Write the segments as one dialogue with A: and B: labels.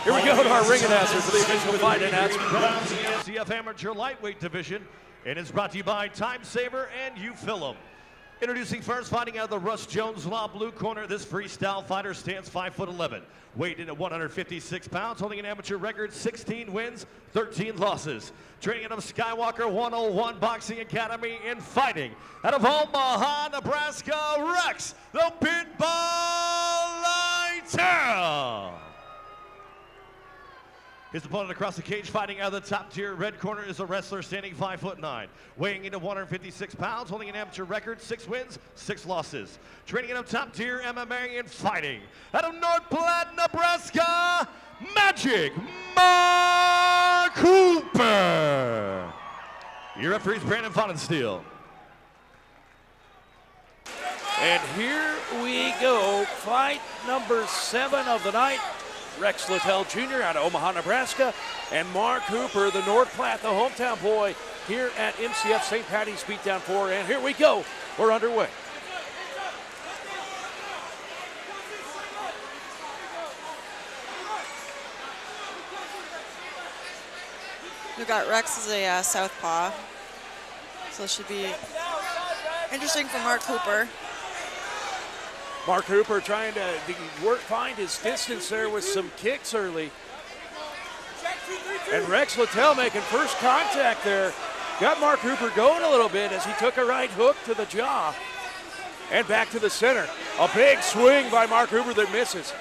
A: Here we go to our ring announcer for the official fight announcement.
B: MCF Amateur Lightweight Division, and it's brought to you by Time Saver and UFilm. Introducing first, fighting out of the Russ Jones Law blue corner, this freestyle fighter stands 5'11", weighed in at 156 pounds, holding an amateur record 16 wins, 13 losses. Training out of Skywalker 101 Boxing Academy in fighting out of Omaha, Nebraska, Rex, the Pitbull Littell. His opponent across the cage, fighting out of the top tier red corner, is a wrestler standing 5'9", weighing in at 156 pounds, holding an amateur record 6 wins, 6 losses. Training out of top tier MMA and fighting out of North Platte, Nebraska, Magic Mark Cooper. Your referees, Brandon Fonensteel.
A: And here we go, fight number 7 of the night. Rex Littell Jr. out of Omaha, Nebraska, and Mark Cooper, the North Platte, the hometown boy, here at MCF St. Patty's Beatdown 4. And here we go, we're underway.
C: We've got Rex as a southpaw, so it should be interesting for Mark Cooper.
A: Mark Cooper trying to find his distance there with some kicks early. And Rex Littell making first contact there. Got Mark Cooper going a little bit as he took a right hook to the jaw. And back to the center. A big swing by Mark Cooper that misses.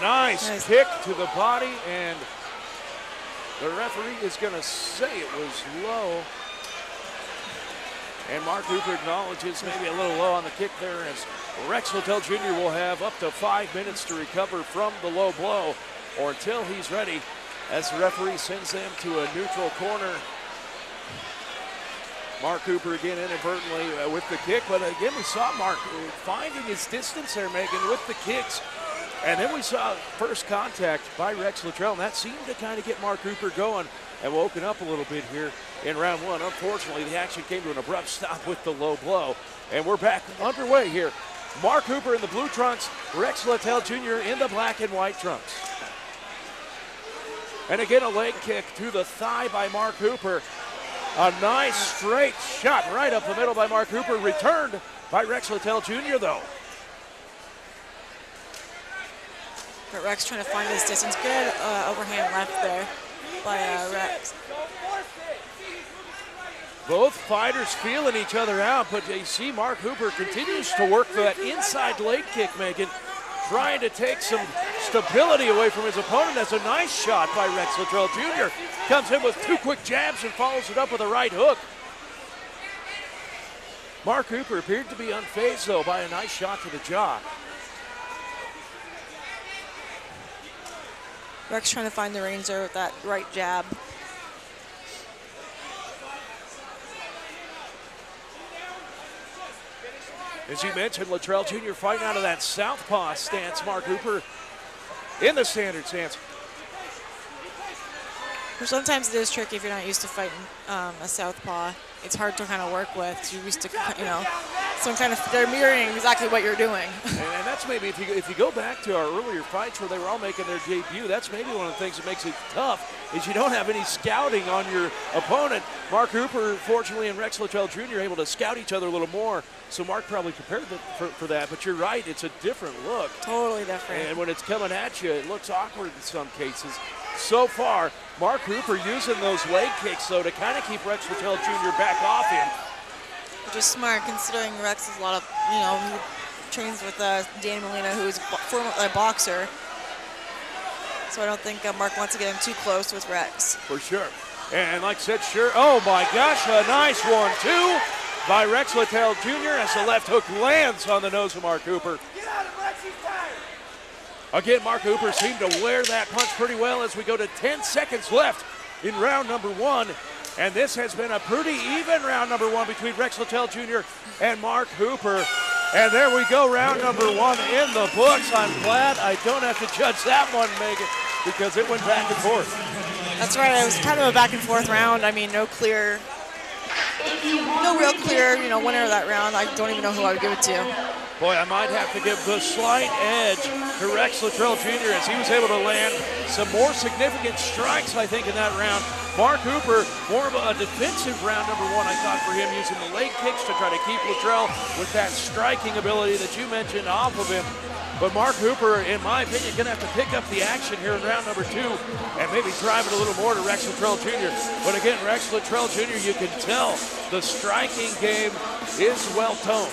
A: Nice kick to the body, and the referee is going to say it was low. And Mark Cooper acknowledges maybe a little low on the kick there, as Rex Littell Jr. will have up to 5 minutes to recover from the low blow, or until he's ready, as the referee sends them to a neutral corner. Mark Cooper again inadvertently with the kick, but again we saw Mark finding his distance there, Megan, with the kicks. And then we saw first contact by Rex Littell, and that seemed to kind of get Mark Cooper going and woken up a little bit here in round 1. Unfortunately, the action came to an abrupt stop with the low blow. And we're back underway here. Mark Cooper in the blue trunks, Rex Littell Jr. in the black and white trunks. And again, a leg kick to the thigh by Mark Cooper. A nice straight shot right up the middle by Mark Cooper, returned by Rex Littell Jr. though.
C: But Rex trying to find his distance. Good overhand left there by Rex.
A: Both fighters feeling each other out, but you see Mark Cooper continues to work that inside leg kick, Megan, trying to take some stability away from his opponent. That's a nice shot by Rex Littell Jr. Comes in with 2 quick jabs and follows it up with a right hook. Mark Cooper appeared to be unfazed, though, by a nice shot to the jaw.
C: Rex trying to find the range there with that right jab.
A: As you mentioned, Littell Jr. fighting out of that southpaw stance. Mark Cooper in the standard stance.
C: Sometimes it is tricky if you're not used to fighting a southpaw. It's hard to kind of work with. You're used to, they're mirroring exactly what you're doing.
A: And that's maybe, if you go back to our earlier fights where they were all making their debut, that's maybe one of the things that makes it tough, is you don't have any scouting on your opponent. Mark Cooper, fortunately, and Rex Littell Jr. are able to scout each other a little more, so Mark probably prepared for that. But you're right, it's a different look.
C: Totally different.
A: And when it's coming at you, it looks awkward in some cases. So far, Mark Cooper using those leg kicks, though, to kind of keep Rex Littell Jr. back off him.
C: Which is smart, considering Rex is a lot of, he trains with Dan Molina, who's a boxer. So I don't think Mark wants to get him too close with Rex.
A: For sure. And like I said, sure. Oh, my gosh, a nice 1-2 by Rex Littell Jr. as the left hook lands on the nose of Mark Cooper.
D: Get out of Rex, he's tired.
A: Again, Mark Cooper seemed to wear that punch pretty well as we go to 10 seconds left in round number 1. And this has been a pretty even round number 1 between Rex Littell Jr. and Mark Cooper. And there we go, round number 1 in the books. I'm glad I don't have to judge that one, Megan, because it went back and forth.
C: That's right, it was kind of a back and forth round. I mean, no real clear, winner of that round. I don't even know who I would give it to.
A: Boy, I might have to give the slight edge to Rex Littell Jr. as he was able to land some more significant strikes, I think, in that round. Mark Hooper, more of a defensive round number one, I thought, for him, using the leg kicks to try to keep Littell with that striking ability that you mentioned off of him. But Mark Hooper, in my opinion, going to have to pick up the action here in round number two and maybe drive it a little more to Rex Littell Jr. But again, Rex Littell Jr., you can tell the striking game is well-toned.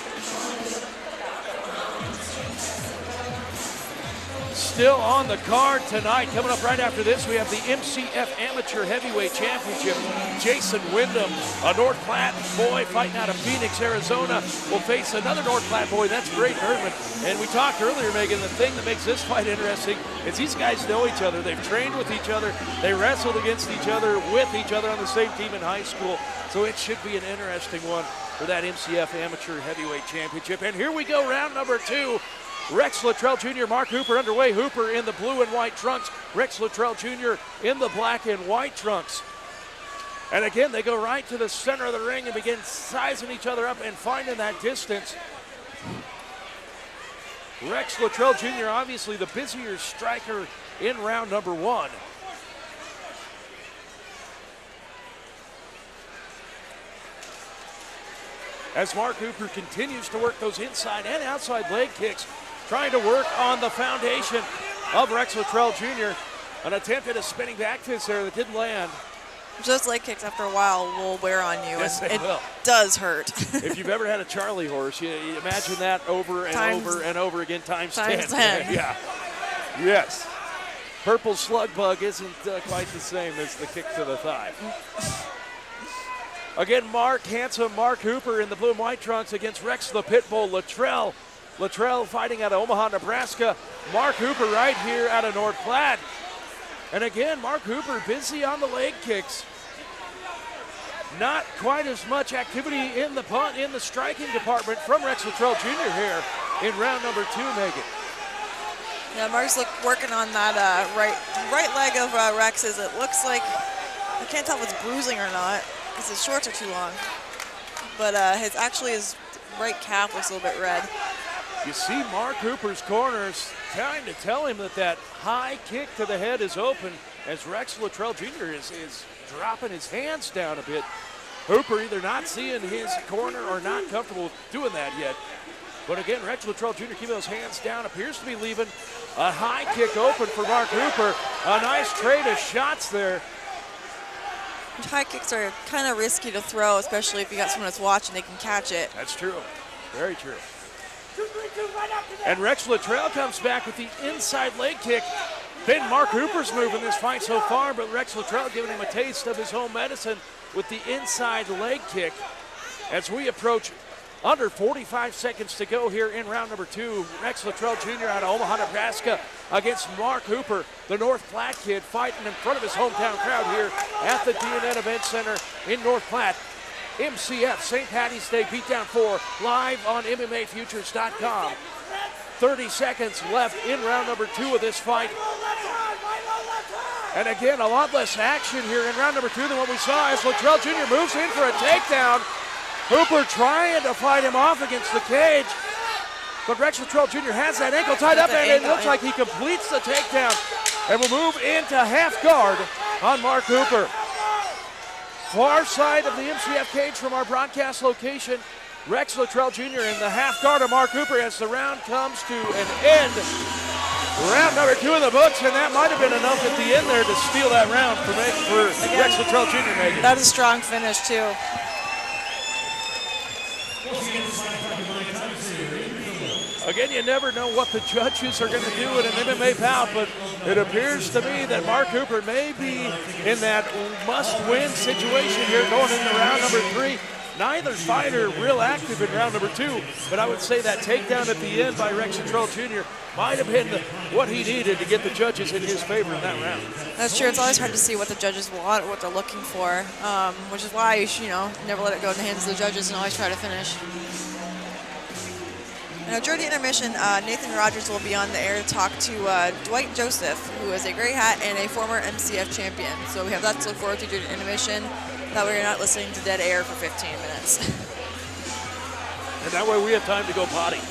A: Still on the card tonight. Coming up right after this, we have the MCF Amateur Heavyweight Championship. Jason Wyndham, a North Platte boy fighting out of Phoenix, Arizona, will face another North Platte boy. That's Great Erdman. And we talked earlier, Megan, the thing that makes this fight interesting is these guys know each other. They've trained with each other. They wrestled against each other, with each other on the same team in high school. So it should be an interesting one for that MCF Amateur Heavyweight Championship. And here we go, round number two. Rex Littell Jr., Mark Hooper underway. Hooper in the blue and white trunks. Rex Littell Jr. in the black and white trunks. And again, they go right to the center of the ring and begin sizing each other up and finding that distance. Rex Littell Jr., obviously the busier striker in round number one. As Mark Hooper continues to work those inside and outside leg kicks, trying to work on the foundation of Rex Littell Jr. An attempt at a spinning back fist there that didn't land.
C: Those leg kicks after a while will wear on you.
A: Yes,
C: and
A: they
C: it
A: will.
C: Does hurt.
A: If you've ever had a Charlie horse, you imagine that over and over and over again times 10. Yeah. Yes. Purple slug bug isn't quite the same as the kick to the thigh. Again, handsome Mark Hooper in the blue and white trunks against Rex the Pitbull Littell. Littell fighting out of Omaha, Nebraska. Mark Hooper right here out of North Platte. And again, Mark Hooper busy on the leg kicks. Not quite as much activity in the striking department from Rex Littell Jr. here in round number two, Megan.
C: Yeah, Mark's working on that right leg of Rex's. It looks like, I can't tell if it's bruising or not because his shorts are too long. But his right calf looks a little bit red.
A: You see Mark Hooper's corners trying to tell him that high kick to the head is open as Rex Littell Jr. is dropping his hands down a bit. Hooper either not seeing his corner or not comfortable doing that yet. But again, Rex Littell Jr. keeping those hands down, appears to be leaving a high kick open for Mark Hooper. A nice trade of shots there.
C: High kicks are kind of risky to throw, especially if you got someone that's watching, they can catch it.
A: That's true. Very true. And Rex Littell comes back with the inside leg kick. Been Mark Hooper's move in this fight so far, but Rex Littell giving him a taste of his home medicine with the inside leg kick. As we approach under 45 seconds to go here in round number two, Rex Littell Jr. out of Omaha, Nebraska against Mark Hooper, the North Platte kid, fighting in front of his hometown crowd here at the DNN Event Center in North Platte. MCF St. Patty's Day Beatdown 4 live on MMAFutures.com. 30 seconds left in round number two of this fight. And again, a lot less action here in round number two than what we saw as Littell Jr. moves in for a takedown. Hooper trying to fight him off against the cage. But Rex Littell Jr. has that ankle tied up, and it looks like he completes the takedown and will move into half guard on Mark Hooper. Far side of the MCF cage from our broadcast location, Rex Littell Jr. in the half guard of Mark Hooper as the round comes to an end. Round number two in the books, and that might have been enough at the end there to steal that round for Rex Littell Jr. Megan.
C: That's a strong finish too.
A: Again, you never know what the judges are going to do in an MMA bout, but it appears to me that Mark Hooper may be in that must-win situation here going into round number three. Neither fighter real active in round number two, but I would say that takedown at the end by Rex Littell Jr. might have been what he needed to get the judges in his favor in that round. That's
C: true. It's always hard to see what the judges want or what they're looking for, which is why you should, never let it go in the hands of the judges and always try to finish. Now, during the intermission, Nathan Rogers will be on the air to talk to Dwight Joseph, who is a gray hat and a former MCF champion. So we have that to look forward to during the intermission. That way you're not listening to dead air for 15 minutes.
A: And that way we have time to go potty.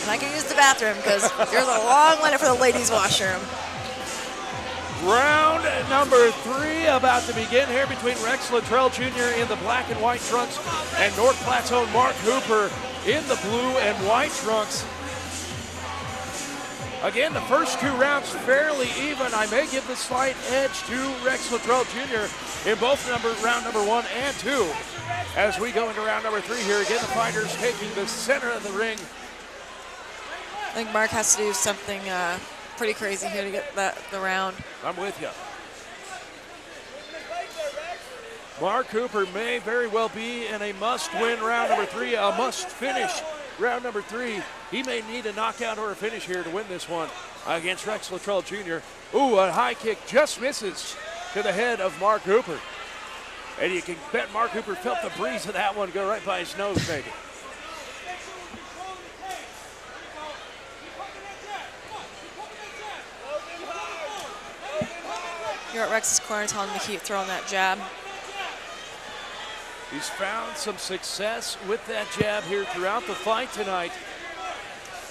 C: And I can use the bathroom because there's a long line for the ladies' washroom.
A: Round number 3 about to begin here between Rex Littell Jr. in the black and white trunks and North Platte's own Mark Hooper in the blue and white trunks. Again, the first 2 rounds fairly even. I may give the slight edge to Rex Littell Jr. in both round number 1 and 2. As we go into round number 3 here, again, the fighters taking the center of the ring.
C: I think Mark has to do something pretty crazy here to get the round.
A: I'm with you. Mark Hooper may very well be in a must-win round number 3, a must-finish round number 3. He may need a knockout or a finish here to win this one against Rex Littell Jr. Ooh, a high kick just misses to the head of Mark Hooper. And you can bet Mark Hooper felt the breeze of that one go right by his nose, maybe.
C: You're at Rex's corner telling him to keep throwing that jab.
A: He's found some success with that jab here throughout the fight tonight.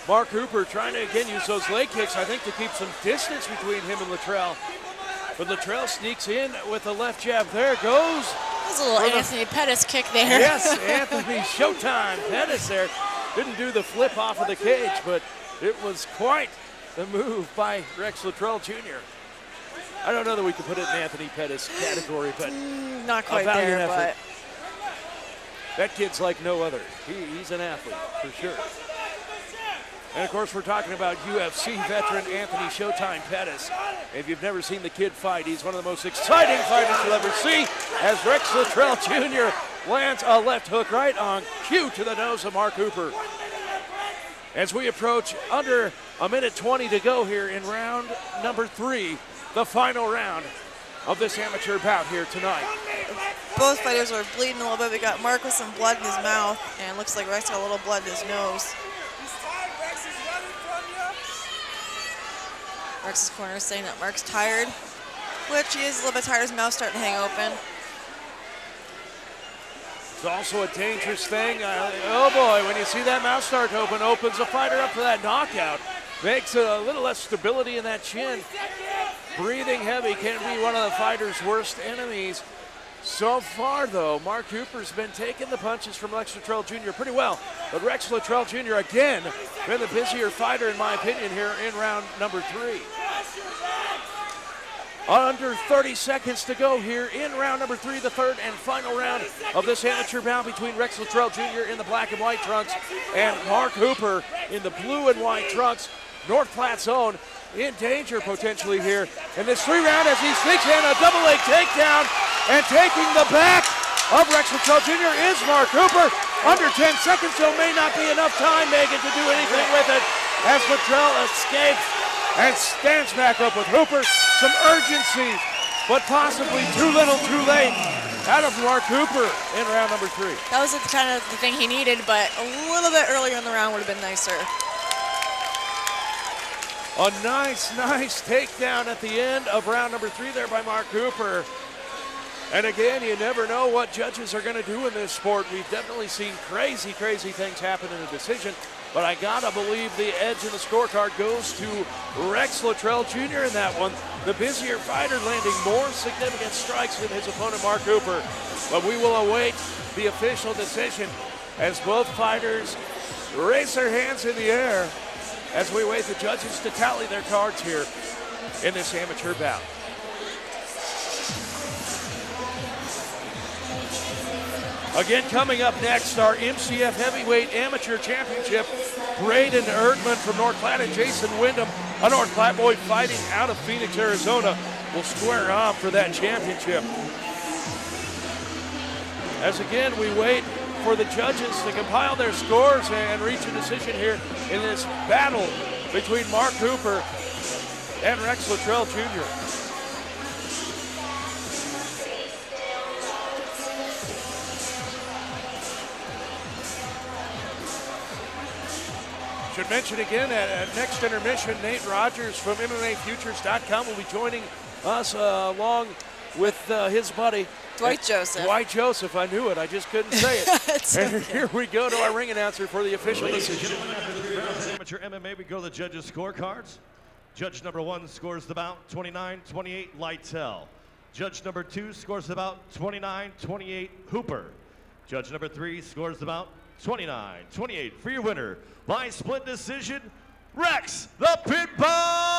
A: Mark Hooper trying to, again, use those leg kicks, I think, to keep some distance between him and Littell. But Littell sneaks in with the left jab. There it goes.
C: There's a little Anthony Pettis kick there.
A: Yes, Anthony Showtime Pettis there. Didn't do the flip off of the cage, but it was quite the move by Rex Littell Jr. I don't know that we could put it in Anthony Pettis category, but
C: not quite
A: a valiant
C: there,
A: effort.
C: but
A: That kid's like no other. He's an athlete, for sure. And, of course, we're talking about UFC veteran Anthony Showtime Pettis. If you've never seen the kid fight, he's one of the most exciting fighters you'll ever see as Rex Littell Jr. lands a left hook right on cue to the nose of Mark Hooper. As we approach under a minute 20 to go here in round number 3, the final round of this amateur bout here tonight.
C: both fighters are bleeding a little bit. We got Mark with some blood in his mouth, and it looks like Rex got a little blood in his nose. Rex's corner is saying that Mark's tired, which he is a little bit tired. His mouth's starting to hang open.
A: It's also a dangerous thing. Oh boy, when you see that mouth start to open, opens a fighter up for that knockout. Makes a little less stability in that chin. Breathing heavy can be one of the fighter's worst enemies. So far, though, Mark Hooper's been taking the punches from Rex Littell Jr. pretty well. But Rex Littell Jr. again been the busier fighter, in my opinion, here in round number 3. Under 30 seconds to go here in round number 3, the third and final round of this amateur bout between Rex Littell Jr. in the black and white trunks and Mark Hooper in the blue and white trunks. North Platte zone in danger potentially here in this 3-round as he sneaks in a double leg takedown, and taking the back of Rex Littell Jr. is Mark Hooper. Under 10 seconds, so may not be enough time, Megan, to do anything with it as Littell escapes and stands back up with Hooper. Some urgency, but possibly too little too late out of Mark Hooper in round number 3.
C: That was kind of the thing he needed, but a little bit earlier in the round would have been nicer.
A: A nice takedown at the end of round number 3 there by Mark Hooper. And again, you never know what judges are going to do in this sport. We've definitely seen crazy things happen in a decision. But I gotta believe the edge in the scorecard goes to Rex Littell Jr. in that one. The busier fighter landing more significant strikes than his opponent Mark Hooper. But we will await the official decision as both fighters raise their hands in the air as we wait the judges to tally their cards here in this amateur bout. Again, coming up next, our MCF Heavyweight Amateur Championship. Braden Erdman from North Platte and Jason Wyndham, a North Platte boy fighting out of Phoenix, Arizona, will square off for that championship. As again, we wait for the judges to compile their scores and reach a decision here in this battle between Mark Hooper and Rex Littell Jr. Should mention again at next intermission, Nate Rogers from MMAFutures.com will be joining us along with his buddy
C: Dwight Joseph.
A: Dwight Joseph, I knew it, I just couldn't say it.
C: It's
A: And
C: okay.
A: here we go to our ring announcer for the official decision.
B: Amateur MMA, we go to the judges' scorecards. Judge number 1 scores the bout 29-28 Littell. Judge number 2 scores the bout 29-28 Hooper. Judge number 3 scores the bout 29-28 for your winner by split decision, Rex the Pitbull